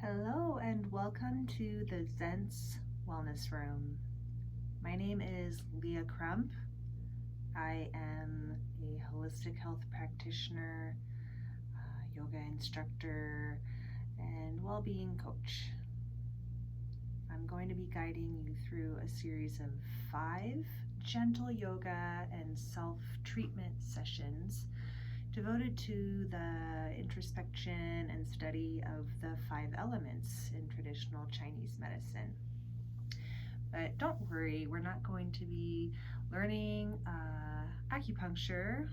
Hello and welcome to the ZENTS Wellness Room. My name is Leah Crump. I am a holistic health practitioner, yoga instructor, and well-being coach. I'm going to be guiding you through a series of 5 gentle yoga and self-treatment sessions devoted to the introspection and study of the 5 elements in traditional Chinese medicine. But don't worry, we're not going to be learning acupuncture.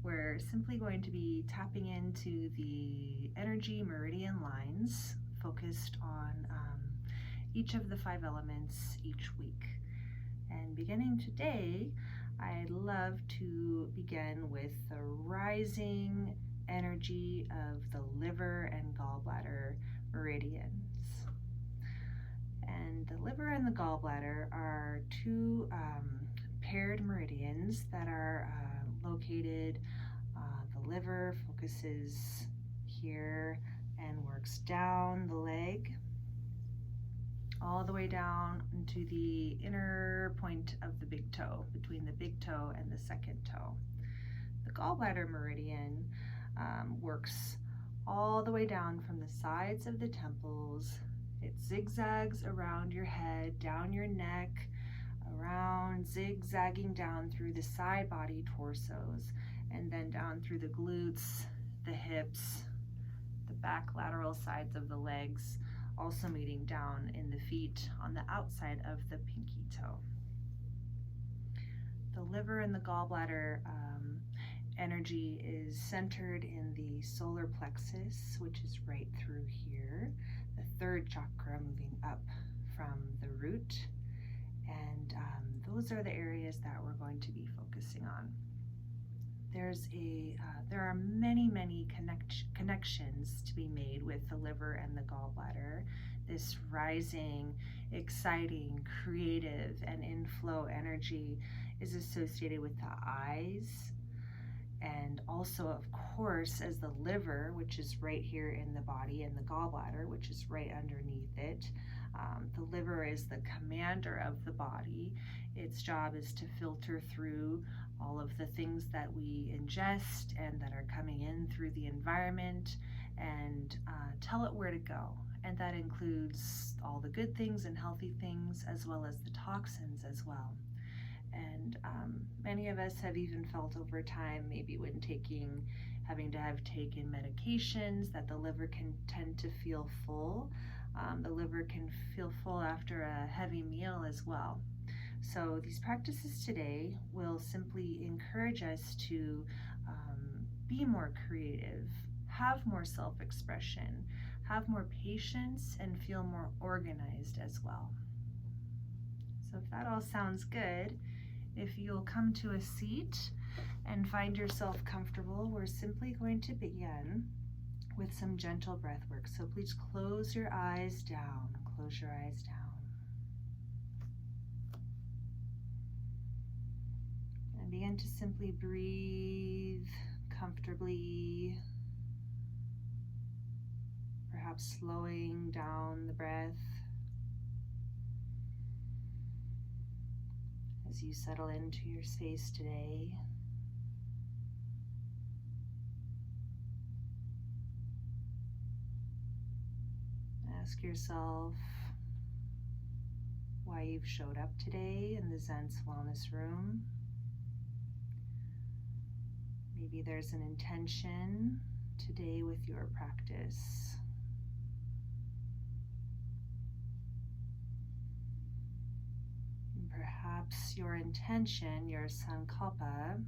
We're simply going to be tapping into the energy meridian lines focused on each of the 5 elements each week. And beginning today, I'd love to begin with the rising energy of the liver and gallbladder meridians. And the liver and the gallbladder are 2 paired meridians that are located. The liver focuses here and works down the leg, all the way down into the inner point of the big toe, between the big toe and the second toe. The gallbladder meridian works all the way down from the sides of the temples. It zigzags around your head, down your neck, around, zigzagging down through the side body torsos, and then down through the glutes, the hips, the back lateral sides of the legs, also meeting down in the feet on the outside of the pinky toe. The liver and the gallbladder energy is centered in the solar plexus, which is right through here, the 3rd chakra moving up from the root, and those are the areas that we're going to be focusing on. There are many connections to be made with the liver and the gallbladder. This rising, exciting, creative, and inflow energy is associated with the eyes, and also, of course, as the liver, which is right here in the body, and the gallbladder, which is right underneath it. The liver is the commander of the body. Its job is to filter through all of the things that we ingest and that are coming in through the environment and tell it where to go. And that includes all the good things and healthy things, as well as the toxins as well. And many of us have even felt over time, maybe when having to have taken medications, that the liver can tend to feel full. The liver can feel full after a heavy meal as well. So these practices today will simply encourage us to be more creative, have more self-expression, have more patience, and feel more organized as well. So if that all sounds good, if you'll come to a seat and find yourself comfortable, we're simply going to begin with some gentle breath work. So please close your eyes down. Close your eyes down. And begin to simply breathe comfortably, perhaps slowing down the breath as you settle into your space today. Ask yourself why you've showed up today in the ZENTS Wellness Room. Maybe there's an intention today with your practice. And perhaps your intention, your sankalpa,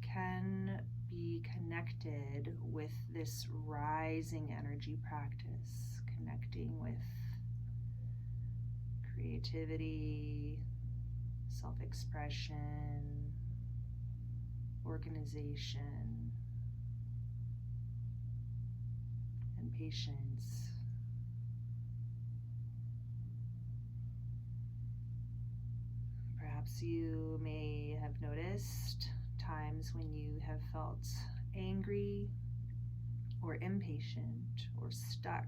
can be connected with this rising energy practice, connecting with creativity, self-expression, organization, and patience. Perhaps you may have noticed times when you have felt angry or impatient or stuck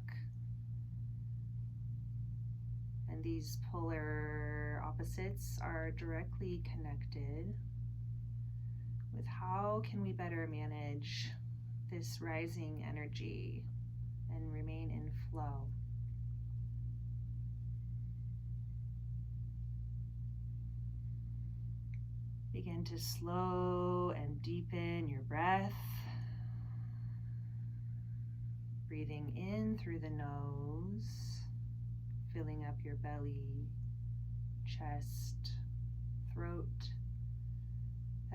And these polar opposites are directly connected with how can we better manage this rising energy and remain in flow. Begin to slow and deepen your breath. Breathing in through the nose, filling up your belly, chest, throat.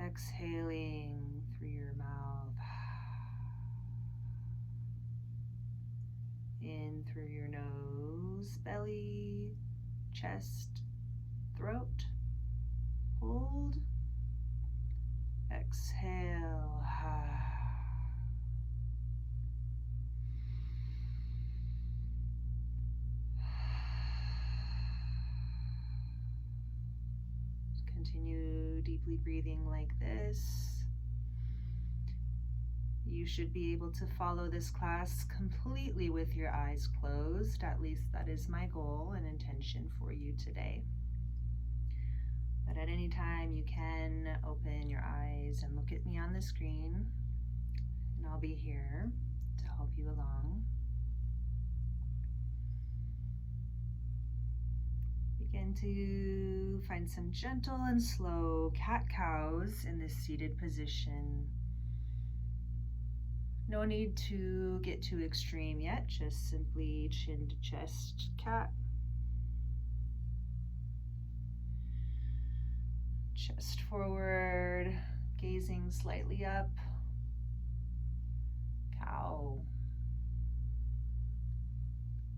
Exhaling through your mouth. In through your nose, belly, chest, throat. Hold. Exhale. Continue deeply breathing like this. You should be able to follow this class completely with your eyes closed. At least that is my goal and intention for you today. But at any time you can open your eyes and look at me on the screen, and I'll be here to help you along. Begin to find some gentle and slow cat-cows in this seated position. No need to get too extreme yet, just simply chin to chest cat. Chest forward, gazing slightly up. Cow.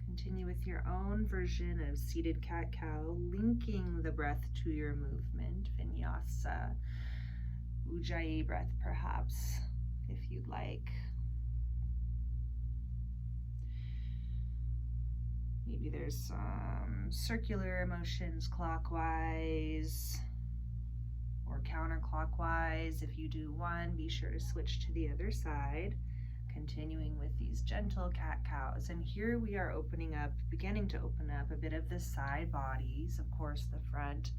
Continue with your own version of seated cat-cow, linking the breath to your movement. Vinyasa, Ujjayi breath perhaps, if you'd like. Maybe there's some circular motions clockwise or counterclockwise. If you do one, be sure to switch to the other side. Continuing with these gentle cat-cows. And here we are beginning to open up a bit of the side bodies, of course the front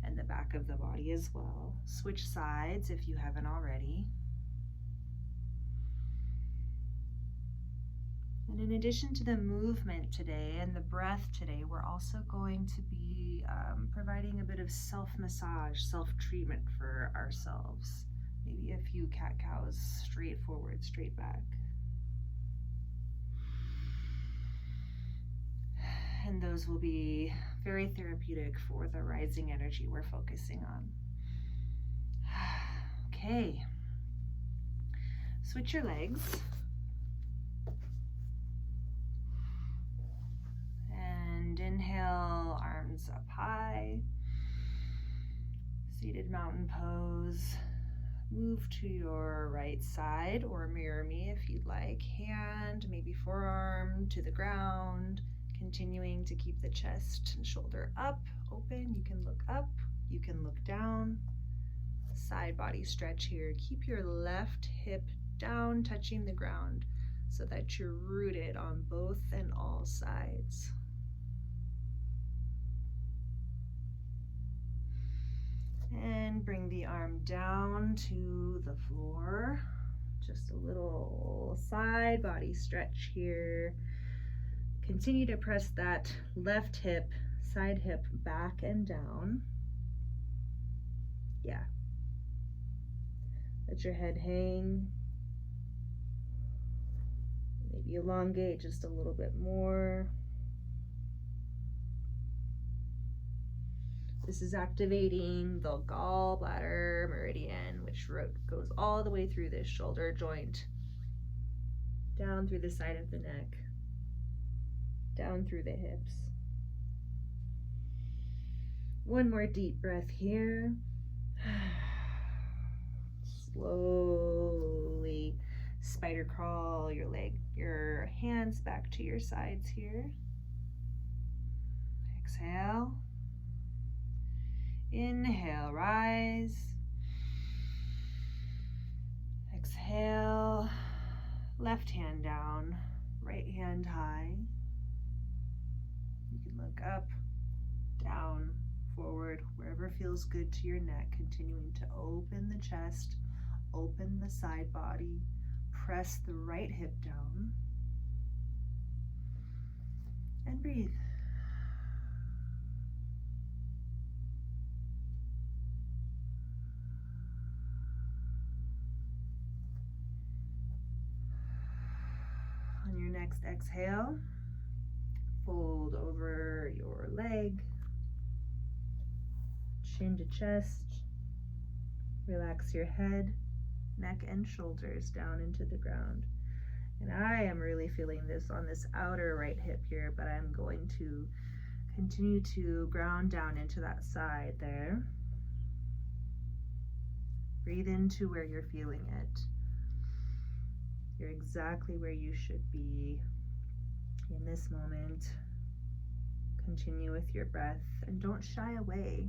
and the back of the body as well. Switch sides if you haven't already. And in addition to the movement today and the breath today, we're also going to be providing a bit of self-massage, self-treatment for ourselves. Maybe a few cat-cows, straight forward, straight back. And those will be very therapeutic for the rising energy we're focusing on. Okay. Switch your legs. And inhale, arms up high. Seated mountain pose. Move to your right side or mirror me if you'd like. Hand, maybe forearm to the ground. Continuing to keep the chest and shoulder up, open. You can look up, you can look down. Side body stretch here. Keep your left hip down, touching the ground, so that you're rooted on both and all sides. And bring the arm down to the floor. Just a little side body stretch here. Continue to press that left hip, side hip back and down. Yeah. Let your head hang. Maybe elongate just a little bit more. This is activating the gallbladder meridian, which goes all the way through this shoulder joint, down through the side of the neck, down through the hips. One more deep breath here. Slowly spider crawl your hands back to your sides here. Exhale. Inhale, rise. Exhale, left hand down, right hand high. You can look up, feels good to your neck, continuing to open the chest, open the side body, press the right hip down, and breathe. On your next exhale, fold over your leg, chin to chest, relax your head, neck and shoulders down into the ground. And I am really feeling this on this outer right hip here, but I'm going to continue to ground down into that side there. Breathe into where you're feeling it. You're exactly where you should be in this moment. Continue with your breath and don't shy away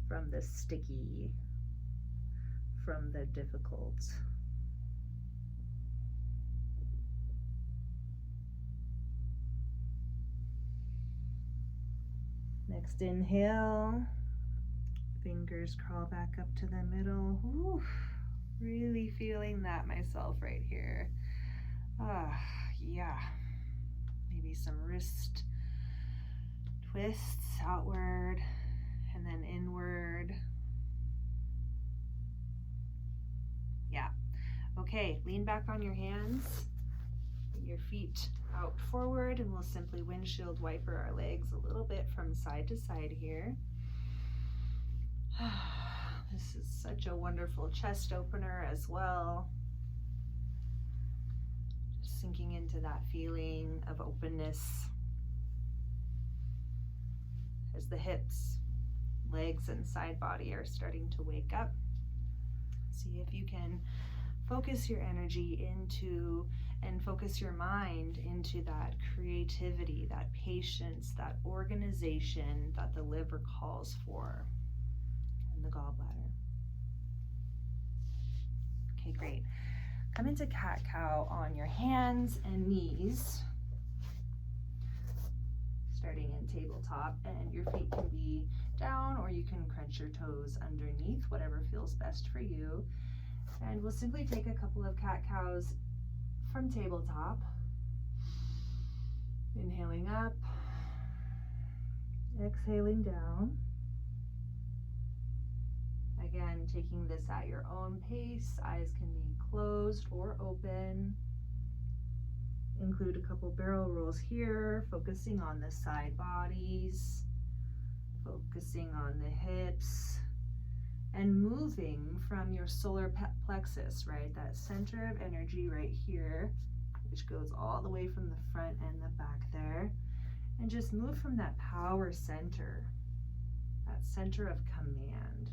from the sticky, from the difficult. Next inhale, fingers crawl back up to the middle. Ooh, really feeling that myself right here. Yeah. Maybe some wrist twists outward and then inward. Yeah. Okay, lean back on your hands. Bring your feet out forward, and we'll simply windshield wiper our legs a little bit from side to side here. This is such a wonderful chest opener as well. Just sinking into that feeling of openness as the hips, legs, and side body are starting to wake up. See if you can focus your energy into and focus your mind into that creativity, that patience, that organization that the liver calls for and the gallbladder. Okay, great. Come into cat-cow on your hands and knees, starting in tabletop, and your feet can be down or you can crunch your toes underneath, whatever feels best for you. And we'll simply take a couple of cat-cows from tabletop, inhaling up, exhaling down. Again, taking this at your own pace. Eyes can be closed or open. Include a couple barrel rolls here, focusing on the side bodies, focusing on the hips, and moving from your solar plexus, right? That center of energy right here, which goes all the way from the front and the back there. And just move from that power center, that center of command.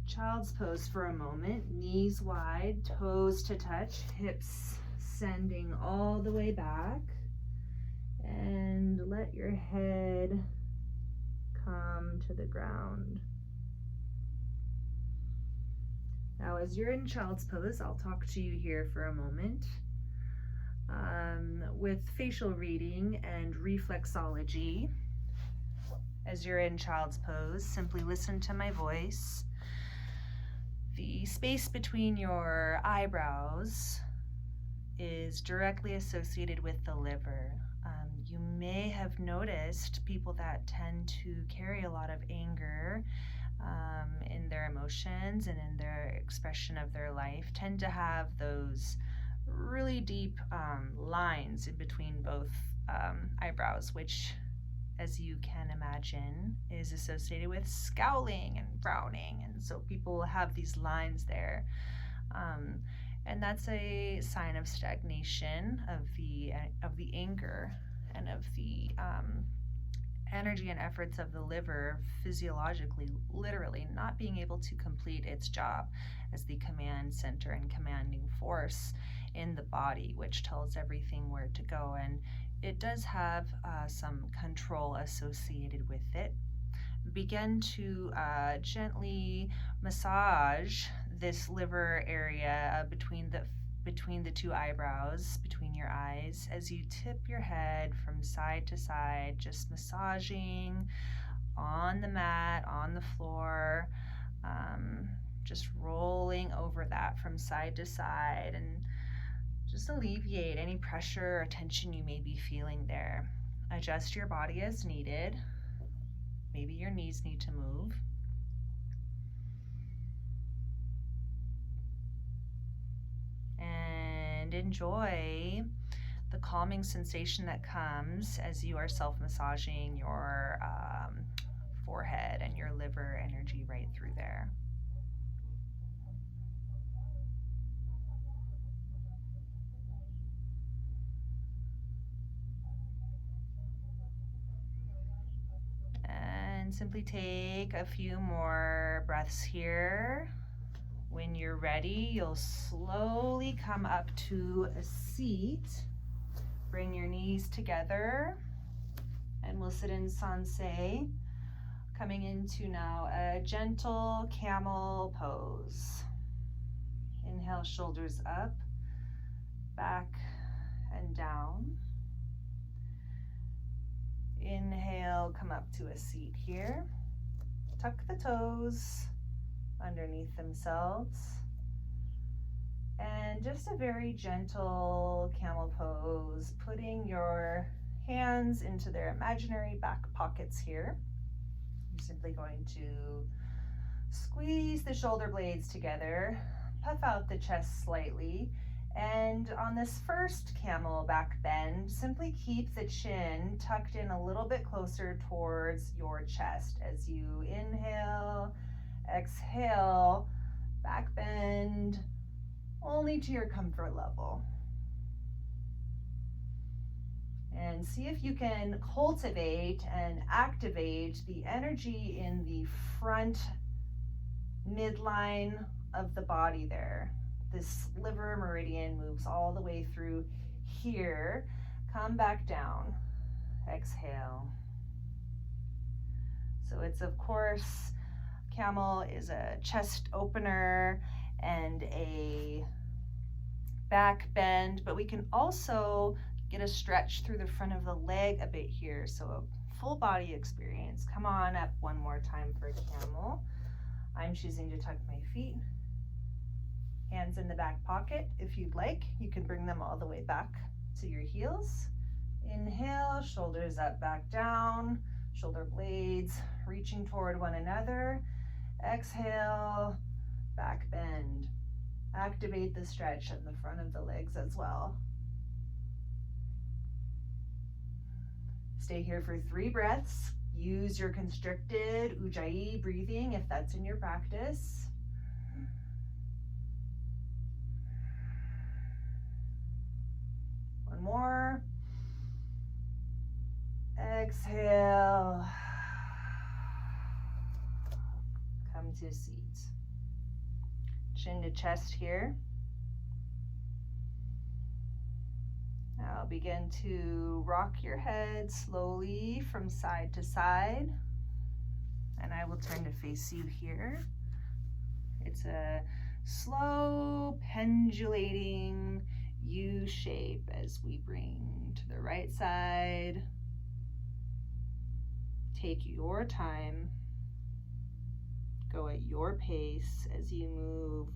Child's pose for a moment, knees wide, toes to touch, hips sending all the way back, and let your head come to the ground. Now, as you're in child's pose, I'll talk to you here for a moment. With facial reading and reflexology, as you're in child's pose, simply listen to my voice. The space between your eyebrows is directly associated with the liver. You may have noticed people that tend to carry a lot of anger in their emotions and in their expression of their life tend to have those really deep lines in between both eyebrows, which, as you can imagine, is associated with scowling and frowning, and so people have these lines there. And that's a sign of stagnation of the anger and of the energy and efforts of the liver physiologically, literally not being able to complete its job as the command center and commanding force in the body, which tells everything where to go. And it does have some control associated with it. Begin to gently massage this liver area between between the two eyebrows, between your eyes, as you tip your head from side to side, just massaging on the mat, on the floor, just rolling over that from side to side, and just alleviate any pressure or tension you may be feeling there. Adjust your body as needed. Maybe your knees need to move. And enjoy the calming sensation that comes as you are self-massaging your forehead and your liver energy right through there. And simply take a few more breaths here. When you're ready, you'll slowly come up to a seat. Bring your knees together, and we'll sit in Sansei, coming into now a gentle camel pose. Inhale, shoulders up, back and down. Inhale, come up to a seat here. Tuck the toes underneath themselves. And just a very gentle camel pose, putting your hands into their imaginary back pockets here. I'm simply going to squeeze the shoulder blades together, puff out the chest slightly, and on this first camel back bend, simply keep the chin tucked in a little bit closer towards your chest as you inhale, exhale, back bend, only to your comfort level. And see if you can cultivate and activate the energy in the front midline of the body there. This liver meridian moves all the way through here. Come back down. Exhale. So it's, of course, camel is a chest opener and a back bend, but we can also get a stretch through the front of the leg a bit here. So a full body experience. Come on up one more time for camel. I'm choosing to tuck my feet. Hands in the back pocket. If you'd like, you can bring them all the way back to your heels. Inhale, shoulders up, back down, shoulder blades reaching toward one another. Exhale, back bend. Activate the stretch in the front of the legs as well. Stay here for 3 breaths. Use your constricted Ujjayi breathing if that's in your practice. One more. Exhale. Come to seat. Chin to chest here. Now begin to rock your head slowly from side to side. And I will turn to face you here. It's a slow pendulating U shape as we bring to the right side. Take your time. Go at your pace as you move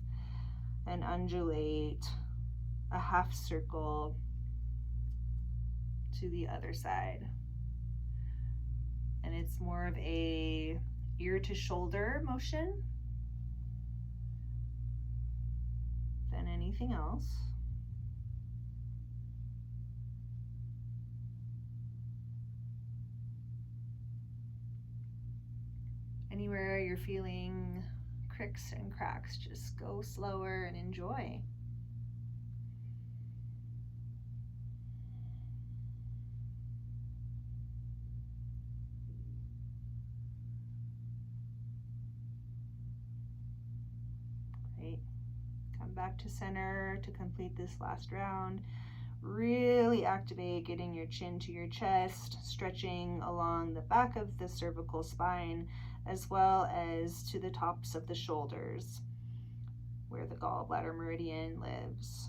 and undulate a half circle to the other side. And it's more of a ear to shoulder motion than anything else. Anywhere you're feeling cricks and cracks, just go slower and enjoy. Great. Come back to center to complete this last round. Really activate getting your chin to your chest, stretching along the back of the cervical spine, as well as to the tops of the shoulders, where the gallbladder meridian lives.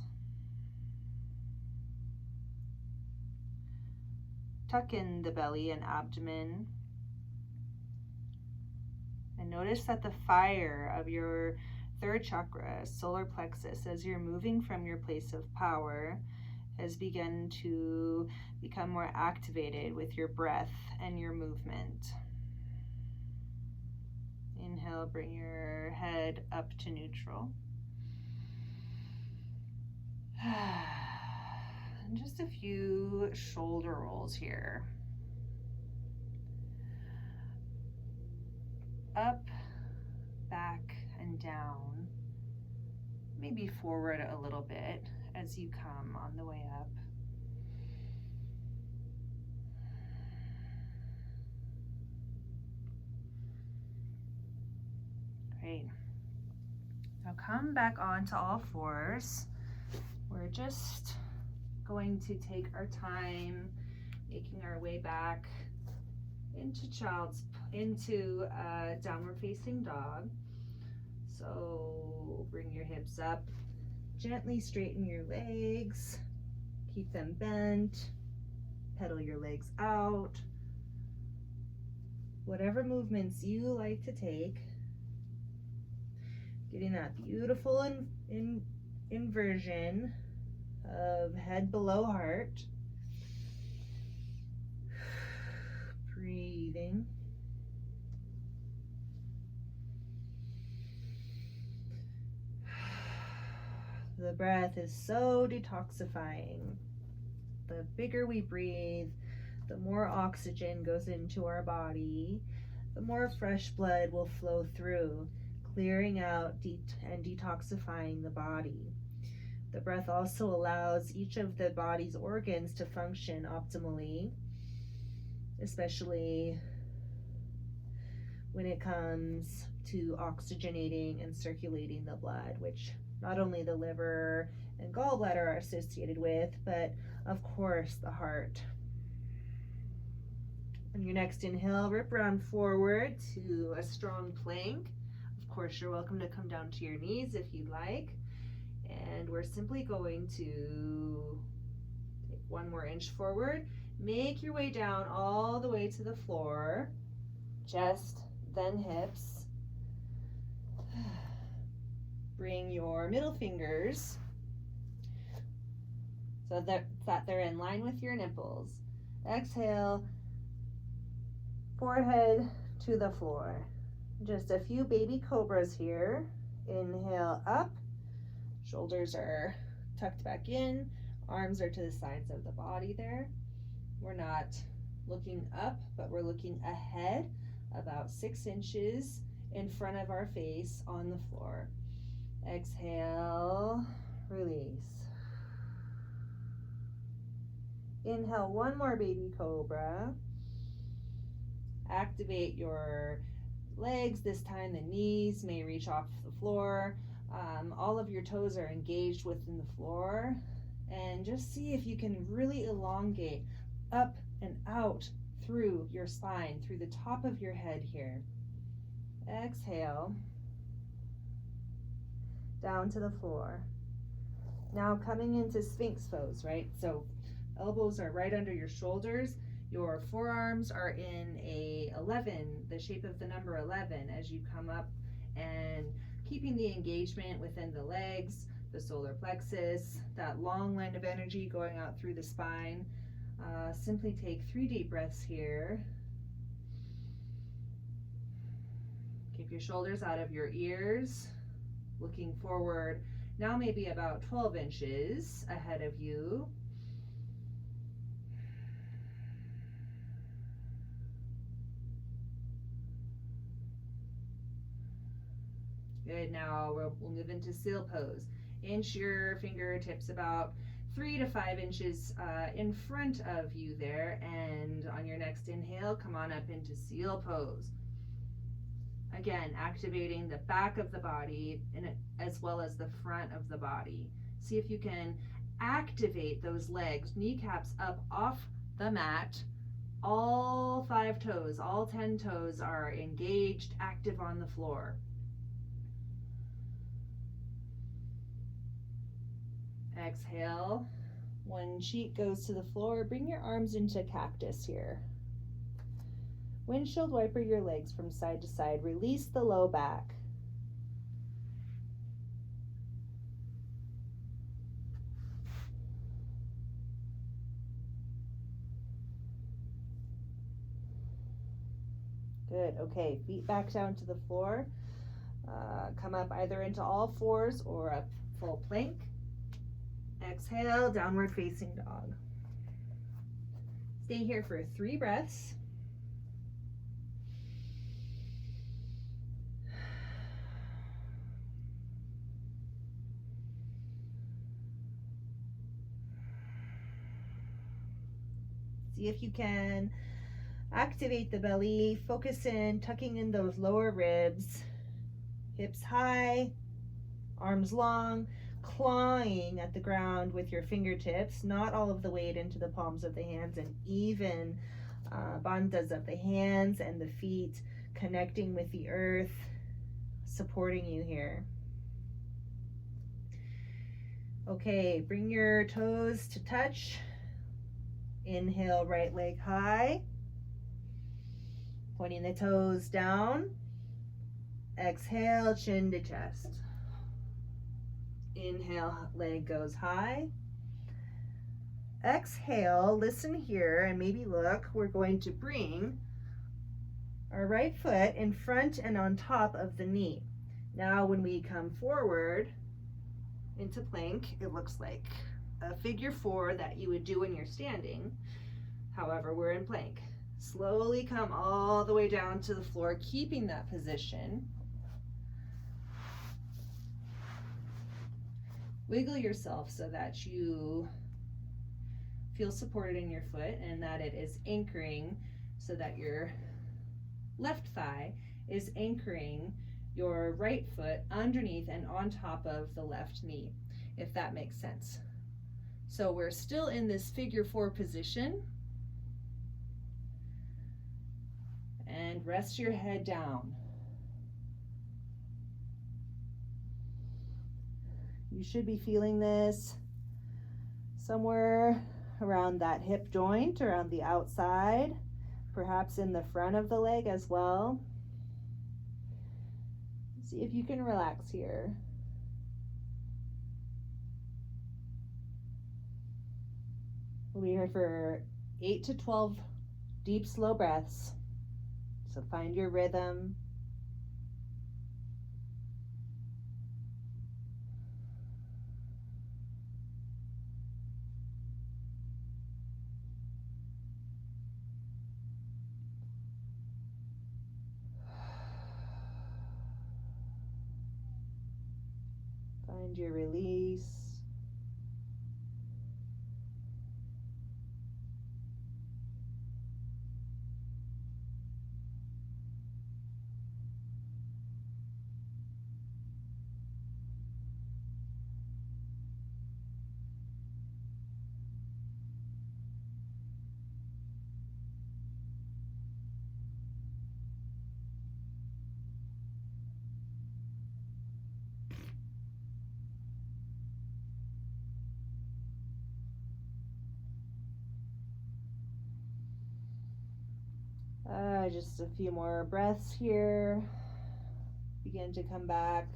tuck in the belly and abdomen. And notice that the fire of your third chakra, solar plexus, as you're moving from your place of power, has begun to become more activated with your breath and your movement. Inhale, bring your head up to neutral. And just a few shoulder rolls here. Up, back, and down. Maybe forward a little bit as you come on the way up. Great. Now come back onto all fours. We're just going to take our time making our way back into downward facing dog. So bring your hips up, gently straighten your legs, keep them bent, pedal your legs out. Whatever movements you like to take, getting that beautiful inversion of head below heart. Breathing. The breath is so detoxifying. The bigger we breathe, the more oxygen goes into our body, the more fresh blood will flow through, clearing out and detoxifying the body. The breath also allows each of the body's organs to function optimally, especially when it comes to oxygenating and circulating the blood, which not only the liver and gallbladder are associated with, but of course the heart. On your next inhale, rip around forward to a strong plank. Of course, you're welcome to come down to your knees if you'd like. And we're simply going to take one more inch forward. Make your way down all the way to the floor. Chest, then hips. Bring your middle fingers so that they're in line with your nipples. Exhale, forehead to the floor. Just a few baby cobras here. Inhale up, shoulders are tucked back in, arms are to the sides of the body there. We're not looking up, but we're looking ahead about 6 inches in front of our face on the floor. Exhale, release. Inhale, one more baby cobra. Activate your legs. This time the knees may reach off the floor. All of your toes are engaged within the floor. And just see if you can really elongate up and out through your spine, through the top of your head here. Exhale. Down to the floor. Now coming into Sphinx pose, right? So elbows are right under your shoulders. Your forearms are in a 11, the shape of the number 11 as you come up, and keeping the engagement within the legs, the solar plexus, that long line of energy going out through the spine. Simply take 3 deep breaths here. Keep your shoulders out of your ears. Looking forward, now maybe about 12 inches ahead of you. Good, now we'll move into seal pose. Inch your fingertips about 3 to 5 inches in front of you there, and on your next inhale, come on up into seal pose. Again, activating the back of the body as well as the front of the body. See if you can activate those legs, kneecaps up off the mat. All 5 toes, all 10 toes are engaged, active on the floor. Exhale, One cheek goes to the floor. Bring your arms into cactus here. Windshield wiper your legs from side to side. Release the low back. Good. Okay, feet back down to the floor. Come up either into all fours or a full plank. Exhale, downward facing dog. Stay here for 3 breaths. See if you can activate the belly, focus in, tucking in those lower ribs, hips high, arms long, clawing at the ground with your fingertips, not all of the weight into the palms of the hands, and even bandhas of the hands and the feet connecting with the earth, supporting you here. Okay, bring your toes to touch. Inhale, right leg high, pointing the toes down. Exhale, chin to chest. Inhale, leg goes high. Exhale, listen here and maybe look. We're going to bring our right foot in front and on top of the knee. Now when we come forward into plank, it looks like a figure 4 that you would do when you're standing. However, we're in plank. Slowly come all the way down to the floor, keeping that position. Wiggle yourself so that you feel supported in your foot and that it is anchoring, so that your left thigh is anchoring your right foot underneath and on top of the left knee, if that makes sense. So we're still in this figure 4 position. And rest your head down. You should be feeling this somewhere around that hip joint, around the outside, perhaps in the front of the leg as well. See if you can relax here. We'll be here for 8 to 12 deep, slow breaths. So find your rhythm. Find your release. Just a few more breaths here. Begin to come back,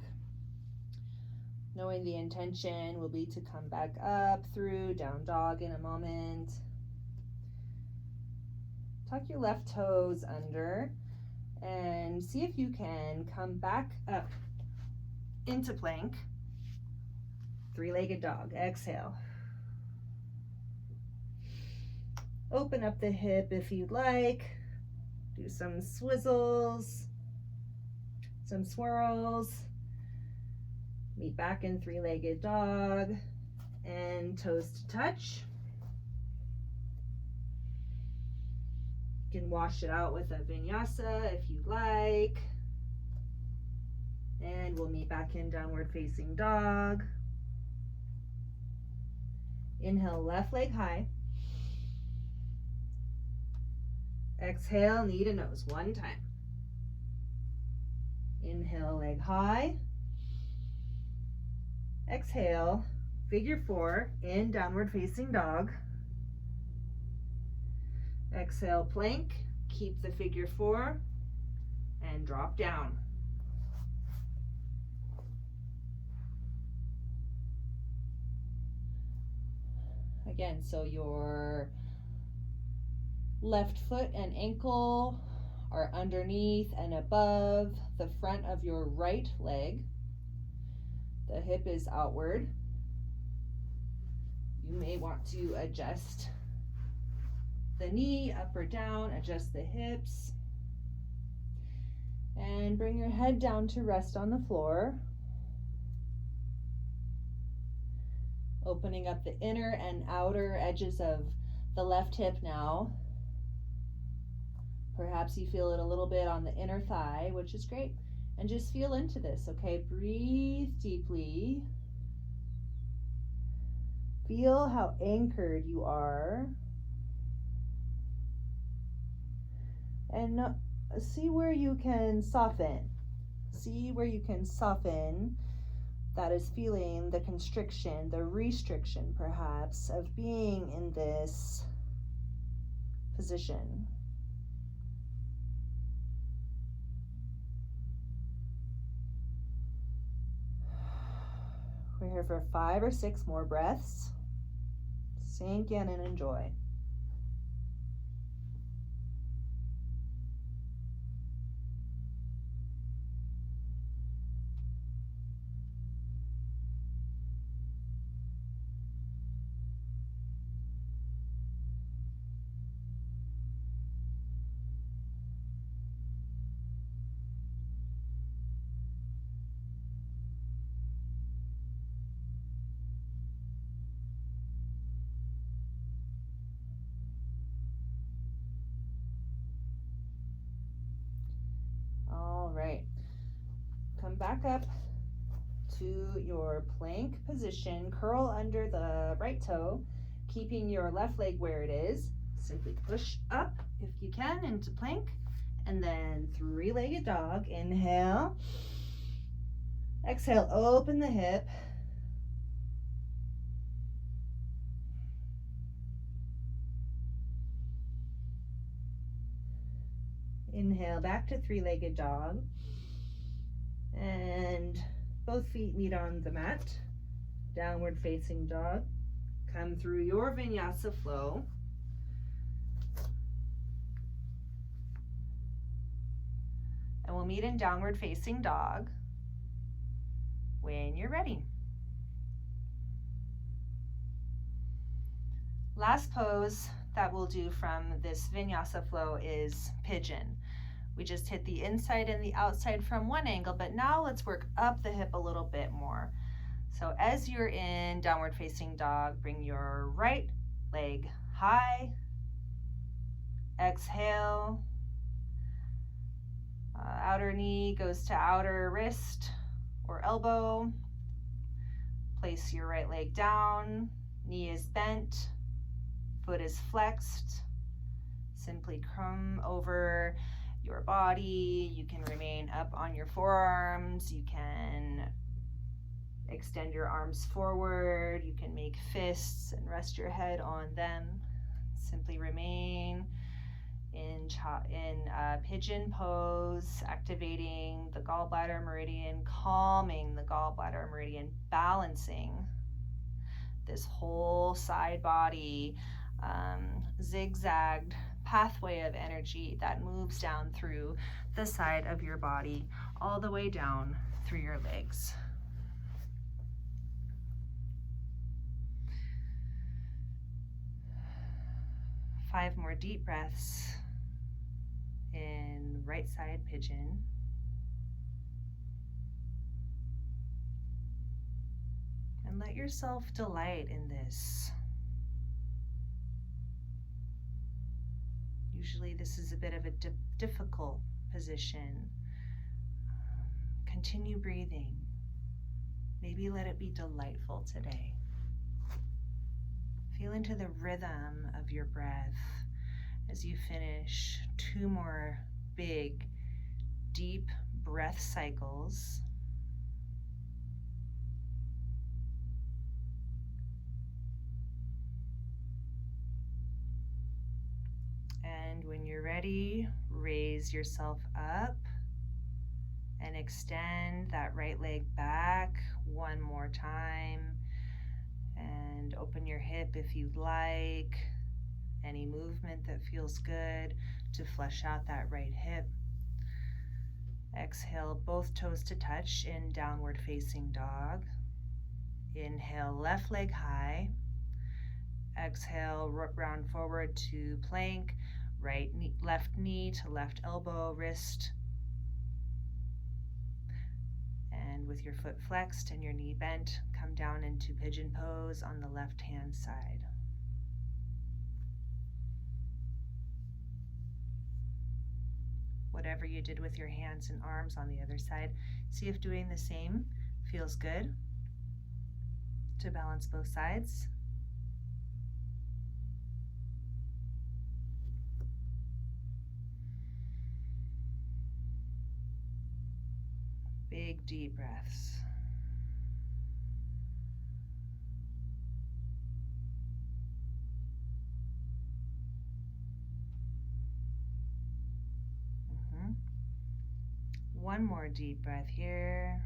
knowing the intention will be to come back up through down dog in a moment. Tuck your left toes under and see if you can come back up into plank. 3-legged dog. Exhale. Open up the hip if you'd like. Do some swizzles, some swirls. Meet back in 3-legged dog and toes to touch. You can wash it out with a vinyasa if you'd like. And we'll meet back in downward facing dog. Inhale, left leg high. Exhale, knee to nose, 1 time. Inhale, leg high. Exhale, figure 4 in downward facing dog. Exhale, plank, keep the figure 4, and drop down. Again, so your left foot and ankle are underneath and above the front of your right leg. The hip is outward. You may want to adjust the knee up or down, adjust the hips, and bring your head down to rest on the floor. Opening up the inner and outer edges of the left hip now. Perhaps you feel it a little bit on the inner thigh, which is great. And just feel into this, okay? Breathe deeply. Feel how anchored you are. And see where you can soften. See where you can soften. That is feeling the constriction, the restriction perhaps, of being in this position. We're here for 5 or 6 more breaths. Sink in and enjoy. All right. Come back up to your plank position. Curl under the right toe, keeping your left leg where it is. Simply push up if you can into plank, and then 3-legged dog. Inhale. Exhale, open the hip. Inhale, back to 3-legged dog. And both feet meet on the mat. Downward facing dog. Come through your vinyasa flow. And we'll meet in downward facing dog when you're ready. Last pose that we'll do from this vinyasa flow is pigeon. We just hit the inside and the outside from one angle, but now let's work up the hip a little bit more. So as you're in downward facing dog, bring your right leg high. Exhale. Outer knee goes to outer wrist or elbow. Place your right leg down. Knee is bent. Foot is flexed. Simply come over your body. You can remain up on your forearms. You can extend your arms forward. You can make fists and rest your head on them. Simply remain in pigeon pose, activating the gallbladder meridian, calming the gallbladder meridian, balancing this whole side body zigzagged pathway of energy that moves down through the side of your body, all the way down through your legs. Five more deep breaths in right side pigeon. And let yourself delight in this. Usually this is a bit of a difficult position. Continue breathing. Maybe let it be delightful today. Feel into the rhythm of your breath as you finish 2 more big, deep breath cycles. raise yourself up and extend that right leg back one more time, and open your hip if you'd like. Any movement that feels good to flesh out that right hip. Exhale, both toes to touch in downward facing dog. Inhale, left leg high. Exhale, round forward to plank. Right knee, left knee to left elbow, wrist. And with your foot flexed and your knee bent, come down into pigeon pose on the left hand side. Whatever you did with your hands and arms on the other side, see if doing the same feels good to balance both sides. Big deep breaths. One more deep breath here.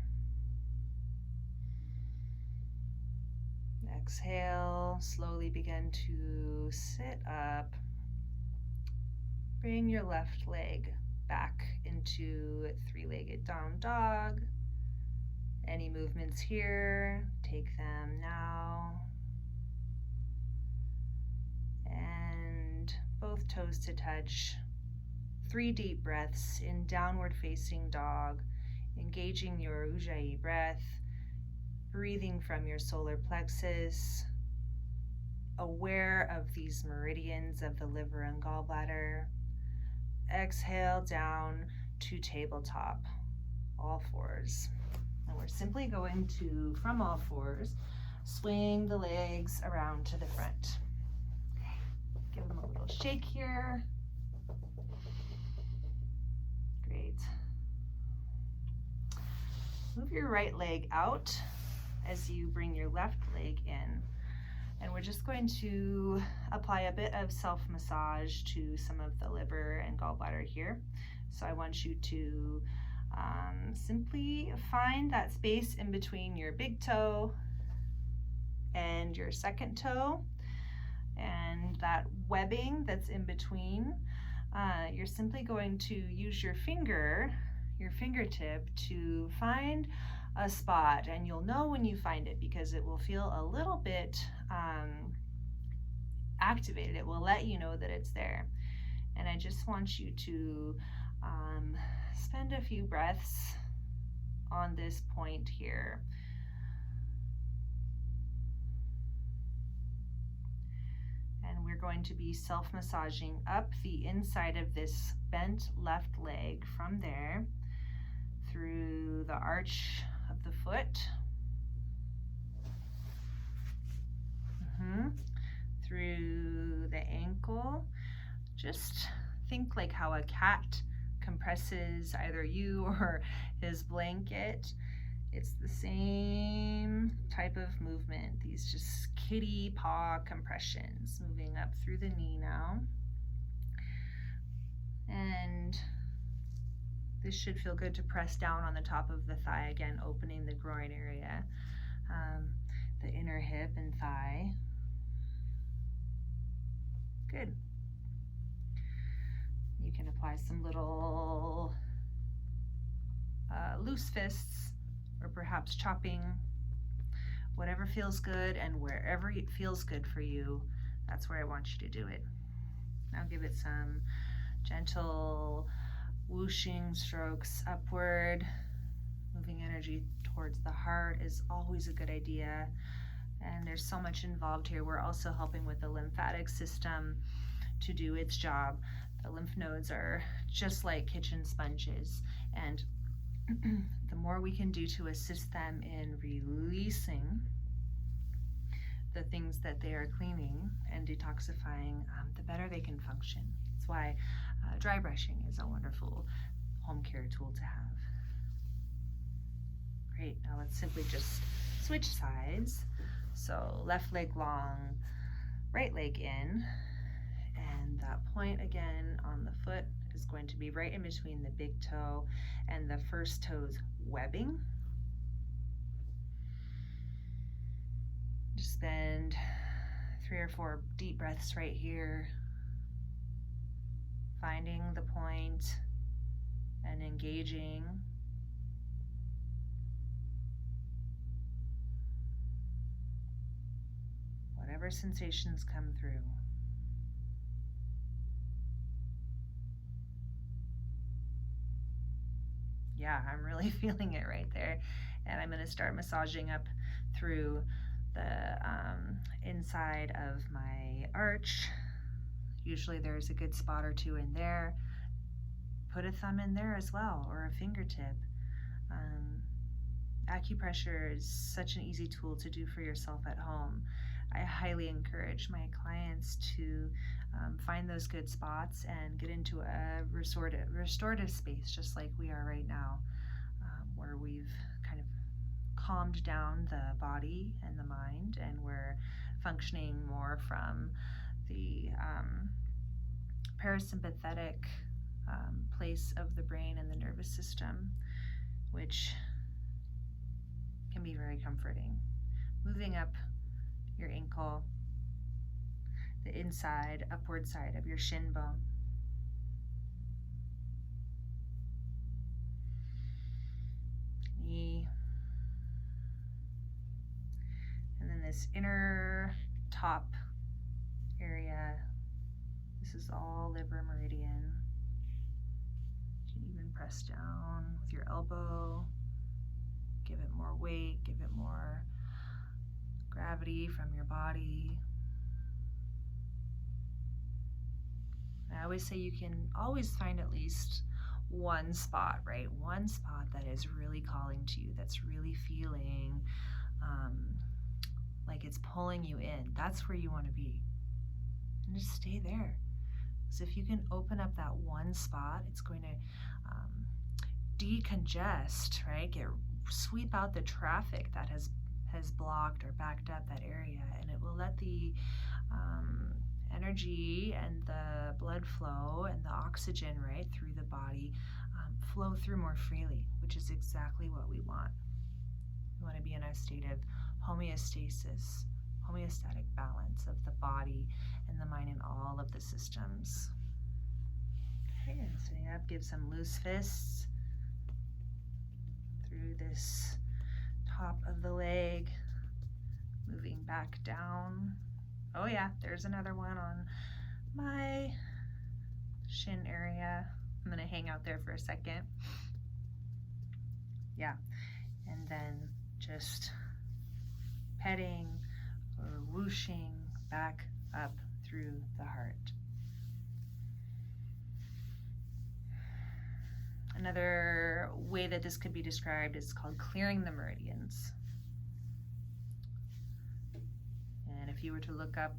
Exhale, slowly begin to sit up. Bring your left leg back into three-legged down dog. Any movements here, take them now. And both toes to touch. 3 deep breaths in downward facing dog, engaging your Ujjayi breath, breathing from your solar plexus, aware of these meridians of the liver and gallbladder. Exhale down to tabletop, all fours. And we're simply going to, from all fours, swing the legs around to the front. Okay. Give them a little shake here. Great. Move your right leg out as you bring your left leg in. And we're just going to apply a bit of self-massage to some of the liver and gallbladder here. So I want you to simply find that space in between your big toe and your second toe, and that webbing that's in between. You're simply going to use your fingertip to find a spot, and you'll know when you find it because it will feel a little bit activated. It will let you know that it's there. And I just want you to spend a few breaths on this point here. And we're going to be self-massaging up the inside of this bent left leg from there through the arch of the foot, through the ankle. Just think like how a cat compresses either you or his blanket. It's the same type of movement, these just kitty paw compressions, moving up through the knee now. And this should feel good to press down on the top of the thigh, again, opening the groin area, the inner hip and thigh. Good. You can apply some little loose fists, or perhaps chopping, whatever feels good, and wherever it feels good for you, that's where I want you to do it. Now give it some gentle whooshing strokes upward. Moving energy towards the heart is always a good idea, and there's so much involved here. We're also helping with the lymphatic system to do its job. The lymph nodes are just like kitchen sponges, and the more we can do to assist them in releasing the things that they are cleaning and detoxifying, the better they can function. That's why dry brushing is a wonderful home care tool to have. Great, now let's simply just switch sides. So left leg long, right leg in, and that point again on the foot is going to be right in between the big toe and the first toe's webbing. Just spend 3 or 4 deep breaths right here, finding the point and engaging. Whatever sensations come through. Yeah, I'm really feeling it right there. And I'm going to start massaging up through the inside of my arch. Usually there's a good spot or 2 in there. Put a thumb in there as well, or a fingertip. Acupressure is such an easy tool to do for yourself at home. I highly encourage my clients to find those good spots and get into a restorative space, just like we are right now, where we've kind of calmed down the body and the mind, and we're functioning more from the parasympathetic place of the brain and the nervous system, which can be very comforting. Moving up your ankle, the inside, upward side of your shin bone. Knee. And then this inner top area, this is all liver meridian. You can even press down with your elbow. Give it more weight, give it more gravity from your body. I always say you can always find at least one spot, right? One spot that is really calling to you, that's really feeling like it's pulling you in. That's where you want to be. And just stay there. Because if you can open up that one spot, it's going to decongest, right? Sweep out the traffic that has blocked or backed up that area, and it will let the energy and the blood flow and the oxygen right through the body flow through more freely, which is exactly what we want. We want to be in a state of homeostasis, homeostatic balance of the body and the mind and all of the systems. Okay, and sitting up, give some loose fists through this top of the leg, moving back down. Oh yeah, there's another one on my shin area. I'm gonna hang out there for a second. Yeah, and then just petting or whooshing back up through the heart. Another way that this could be described is called clearing the meridians. And if you were to look up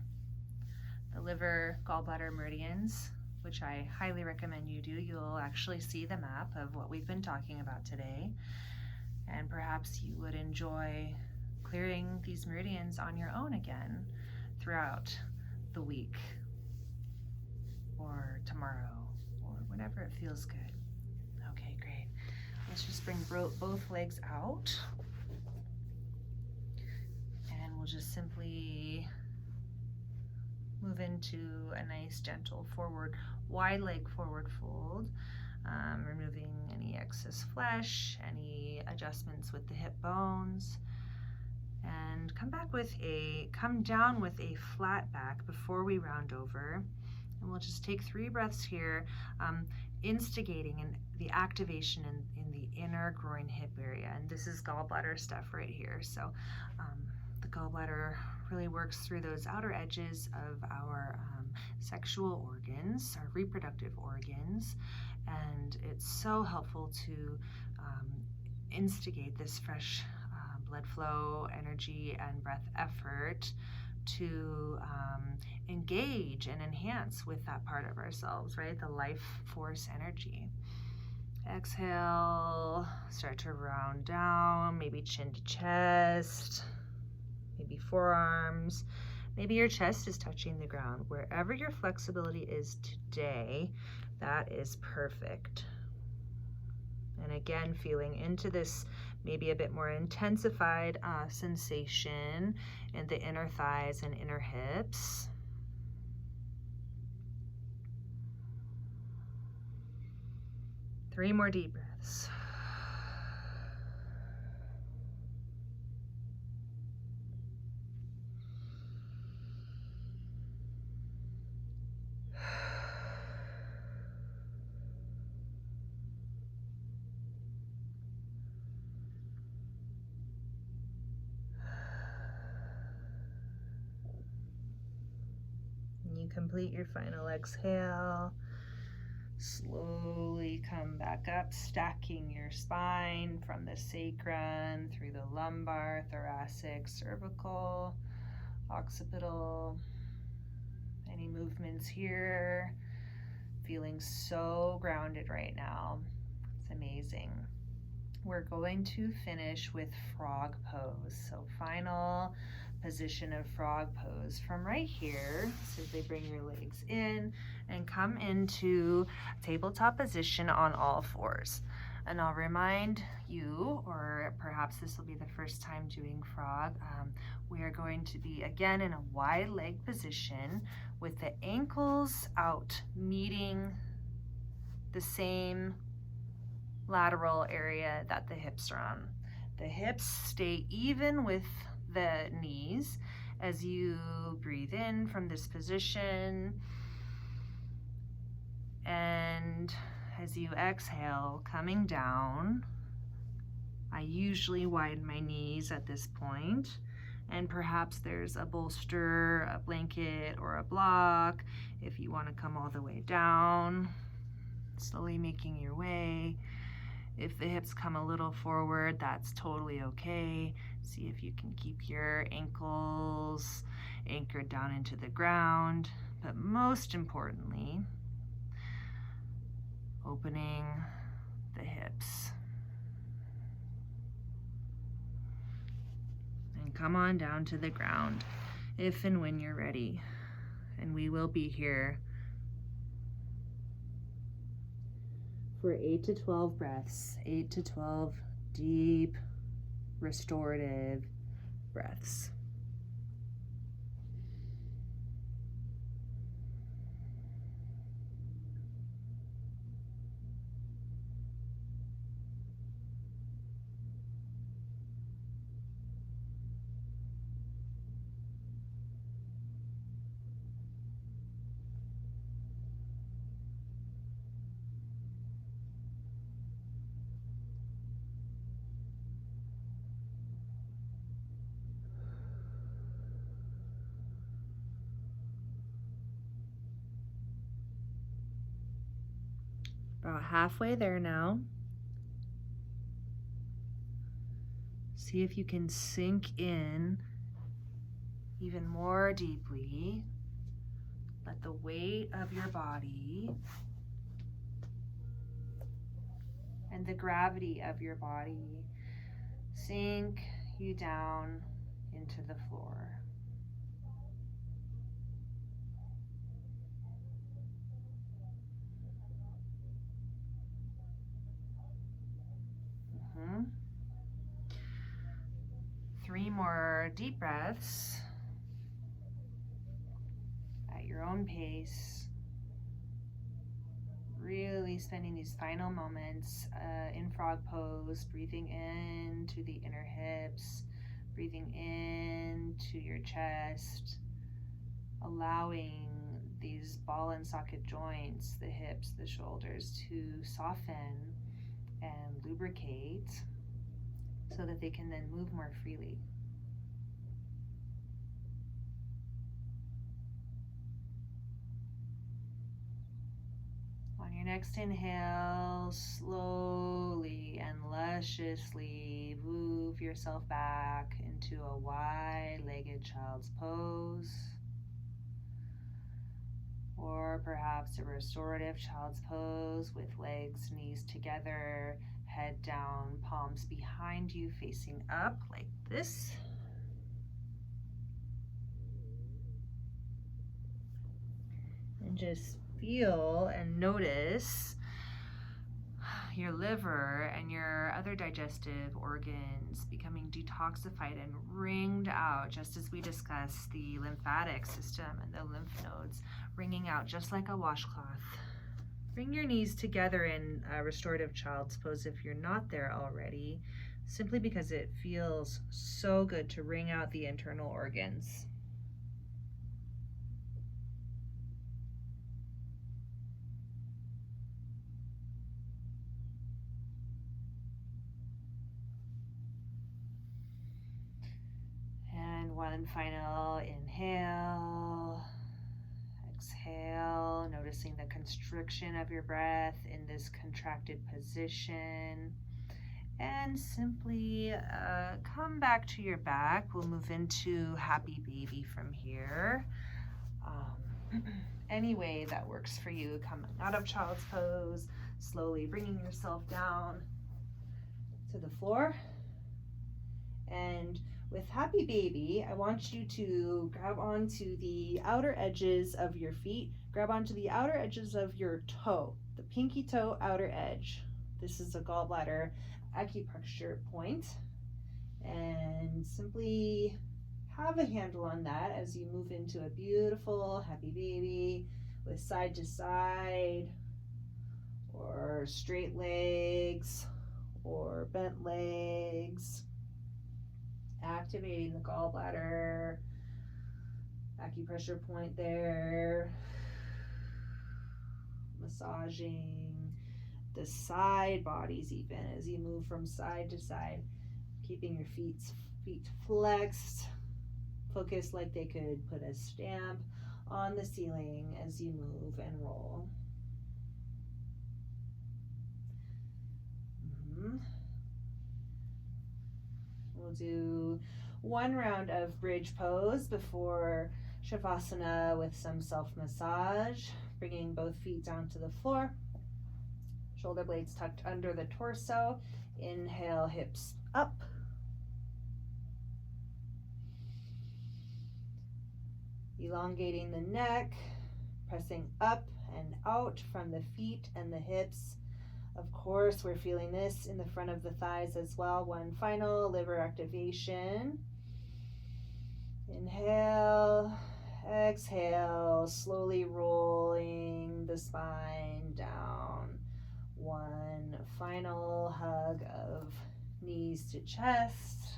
the liver, gallbladder meridians, which I highly recommend you do, you'll actually see the map of what we've been talking about today. And perhaps you would enjoy clearing these meridians on your own again throughout the week or tomorrow or whenever it feels good. Okay, great. Let's just bring both legs out, and we'll just simply move into a nice gentle forward, wide leg forward fold, removing any excess flesh, any adjustments with the hip bones, and come down with a flat back before we round over. And we'll just take 3 breaths here, instigating the activation in the inner groin hip area. And this is gallbladder stuff right here. So the gallbladder really works through those outer edges of our sexual organs, our reproductive organs. And it's so helpful to instigate this fresh blood flow, energy, and breath effort to engage and enhance with that part of ourselves, right? The life force energy. Exhale, start to round down, maybe chin to chest, maybe forearms, maybe your chest is touching the ground. Wherever your flexibility is today, That is perfect. And again, feeling into this maybe a bit more intensified sensation in the inner thighs and inner hips. Three more deep breaths. When you complete your final exhale, slowly come back up, stacking your spine from the sacrum through the lumbar, thoracic, cervical, occipital. Any movements here? Feeling so grounded right now. It's amazing. We're going to finish with frog pose. So final position of frog pose from right here. Simply bring your legs in and come into tabletop position on all fours. And I'll remind you, or perhaps this will be the first time doing frog, we are going to be again in a wide leg position with the ankles out, meeting the same lateral area that the hips are on. The hips stay even with the knees as you breathe in from this position, and as you exhale, coming down. I usually widen my knees at this point, and perhaps there's a bolster, a blanket, or a block if you want to come all the way down, slowly making your way. If the hips come a little forward, that's totally okay. See if you can keep your ankles anchored down into the ground. But most importantly, opening the hips. And come on down to the ground if and when you're ready. And we will be here for 8 to 12 breaths, 8 to 12 deep, restorative breaths. About halfway there now. See if you can sink in even more deeply. Let the weight of your body and the gravity of your body sink you down into the floor. Three more deep breaths at your own pace. Really spending these final moments in frog pose, breathing into the inner hips, breathing into your chest, allowing these ball and socket joints, the hips, the shoulders, to soften and lubricate so that they can then move more freely. On your next inhale, slowly and lusciously move yourself back into a wide-legged child's pose, or perhaps a restorative child's pose with legs, knees together, head down, palms behind you, facing up like this. And just feel and notice your liver and your other digestive organs becoming detoxified and wringed out, just as we discussed the lymphatic system and the lymph nodes wringing out just like a washcloth. Bring your knees together in restorative child's pose if you're not there already, simply because it feels so good to wring out the internal organs. And one final inhale, exhale, noticing the constriction of your breath in this contracted position. And simply come back to your back. We'll move into happy baby from here. Any way that works for you, coming out of child's pose, slowly bringing yourself down to the floor. And with happy baby, I want you to grab onto the outer edges of your feet, grab onto the outer edges of your toe, the pinky toe outer edge. This is a gallbladder acupressure point, and simply have a handle on that as you move into a beautiful happy baby with side to side or straight legs or bent legs, activating the gallbladder acupressure point there, massaging the side bodies even as you move from side to side, keeping your feet flexed, focus like they could put a stamp on the ceiling as you move and roll. We'll do one round of bridge pose before Shavasana with some self-massage, bringing both feet down to the floor. Shoulder blades tucked under the torso. Inhale, hips up. Elongating the neck, pressing up and out from the feet and the hips. Of course, we're feeling this in the front of the thighs as well. One final liver activation. Inhale, exhale, slowly rolling the spine down. One final hug of knees to chest.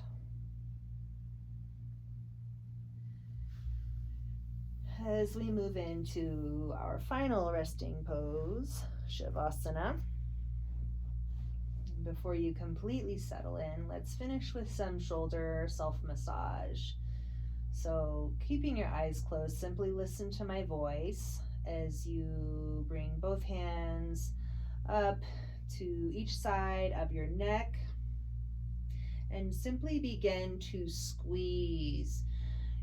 As we move into our final resting pose, Shavasana. Before you completely settle in, let's finish with some shoulder self-massage. So keeping your eyes closed, simply listen to my voice as you bring both hands up to each side of your neck and simply begin to squeeze.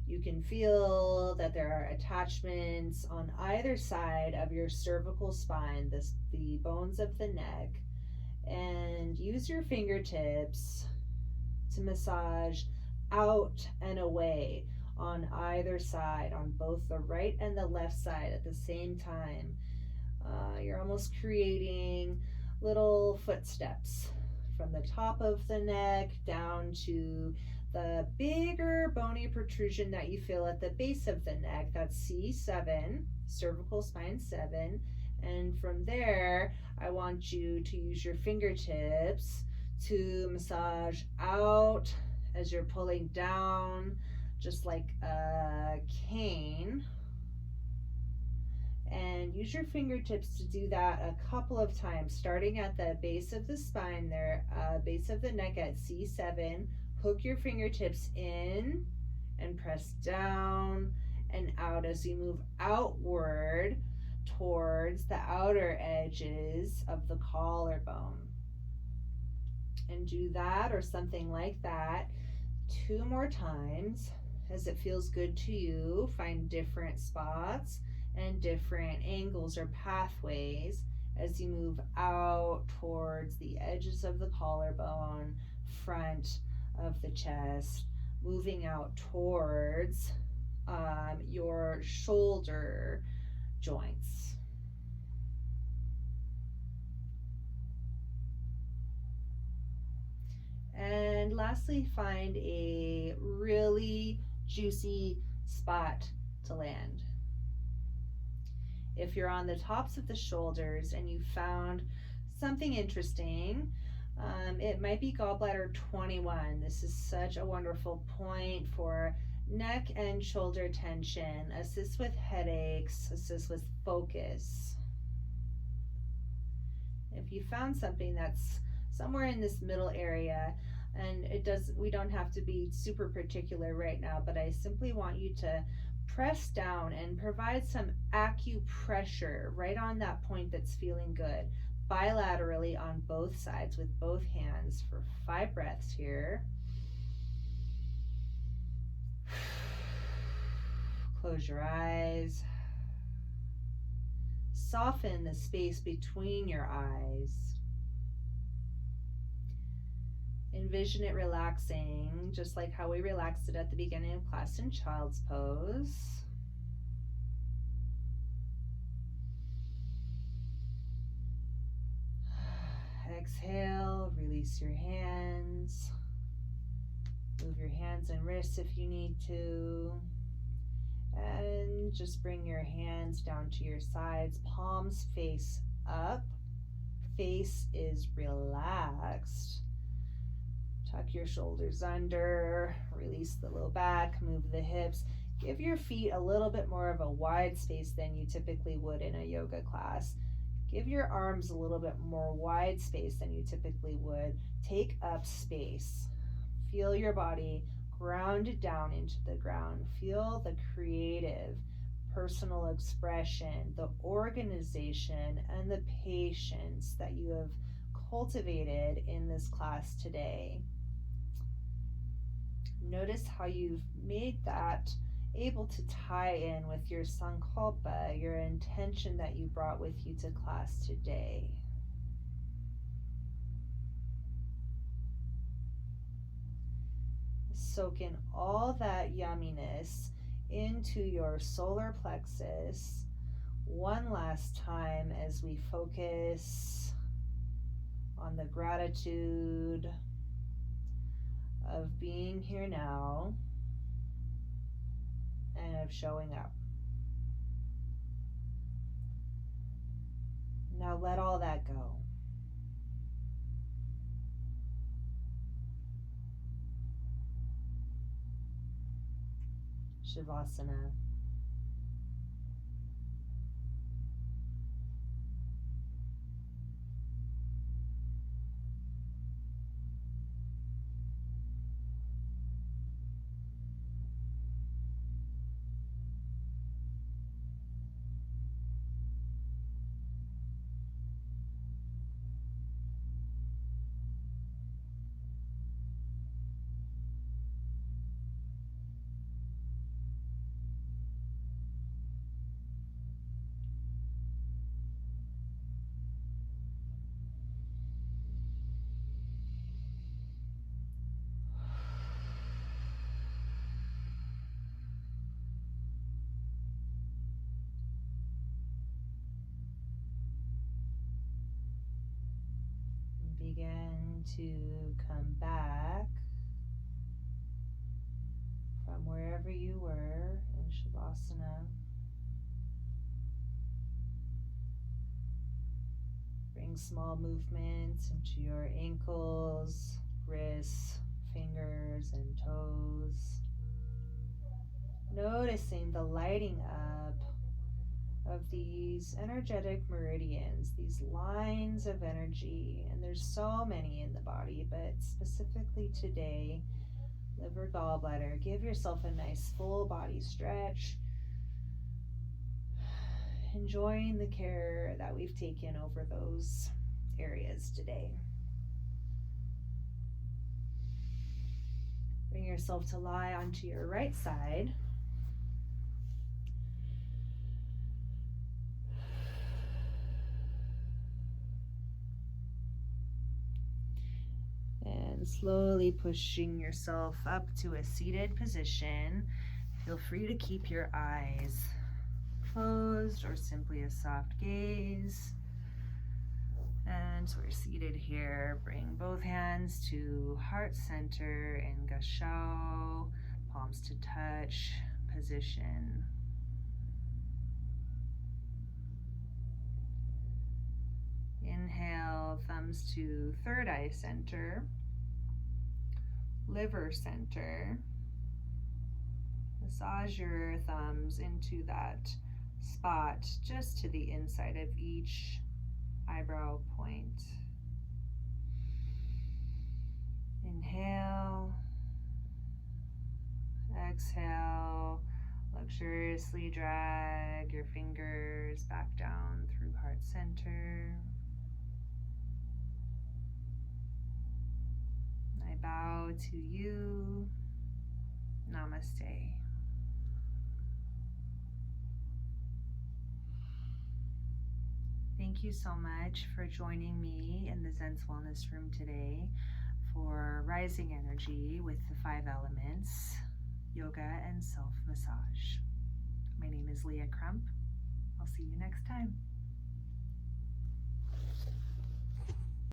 You can feel that there are attachments on either side of your cervical spine, the bones of the neck, and use your fingertips to massage out and away on either side, on both the right and the left side at the same time. You're almost creating little footsteps from the top of the neck down to the bigger bony protrusion that you feel at the base of the neck. That's C7, cervical spine 7. And from there, I want you to use your fingertips to massage out as you're pulling down, just like a cane. And use your fingertips to do that a couple of times, starting at the base of the spine there, base of the neck at C7. Hook your fingertips in and press down and out as you move outward towards the outer edges of the collarbone. And do that or something like that 2 more times as it feels good to you. Find different spots and different angles or pathways as you move out towards the edges of the collarbone, front of the chest, moving out towards your shoulder joints. And lastly, find a really juicy spot to land. If you're on the tops of the shoulders and you found something interesting, it might be gallbladder 21. This is such a wonderful point for neck and shoulder tension, assists with headaches, assists with focus. If you found something that's somewhere in this middle area, and we don't have to be super particular right now, but I simply want you to press down and provide some acupressure right on that point that's feeling good, bilaterally on both sides with both hands for 5 breaths here. Close your eyes. Soften the space between your eyes. Envision it relaxing, just like how we relaxed it at the beginning of class in child's pose. Exhale, release your hands. Move your hands and wrists if you need to. And just bring your hands down to your sides, palms face up. Face is relaxed. Tuck your shoulders under, release the low back, move the hips. Give your feet a little bit more of a wide space than you typically would in a yoga class. Give your arms a little bit more wide space than you typically would. Take up space. Feel your body grounded down into the ground. Feel the creative, personal expression, the organization, and the patience that you have cultivated in this class today. Notice how you've made that able to tie in with your sankalpa, your intention that you brought with you to class today. Soak in all that yumminess into your solar plexus one last time as we focus on the gratitude of being here now and of showing up. Now let all that go. Shavasana. Begin to come back from wherever you were in Shavasana. Bring small movements into your ankles, wrists, fingers, and toes. Noticing the lighting up of these energetic meridians, these lines of energy, and there's so many in the body, but specifically today, liver, gallbladder. Give yourself a nice full body stretch, enjoying the care that we've taken over those areas today. Bring yourself to lie onto your right side. And slowly pushing yourself up to a seated position. Feel free to keep your eyes closed or simply a soft gaze. And so we're seated here. Bring both hands to heart center in Gashao, palms to touch position. Inhale, thumbs to third eye center, liver center. Massage your thumbs into that spot just to the inside of each eyebrow point. Inhale, exhale, luxuriously drag your fingers back down through heart center. I bow to you. Namaste. Thank you so much for joining me in the ZENTS Wellness Room today for rising energy with the 5 elements, yoga and self-massage. My name is Leah Crump. I'll see you next time.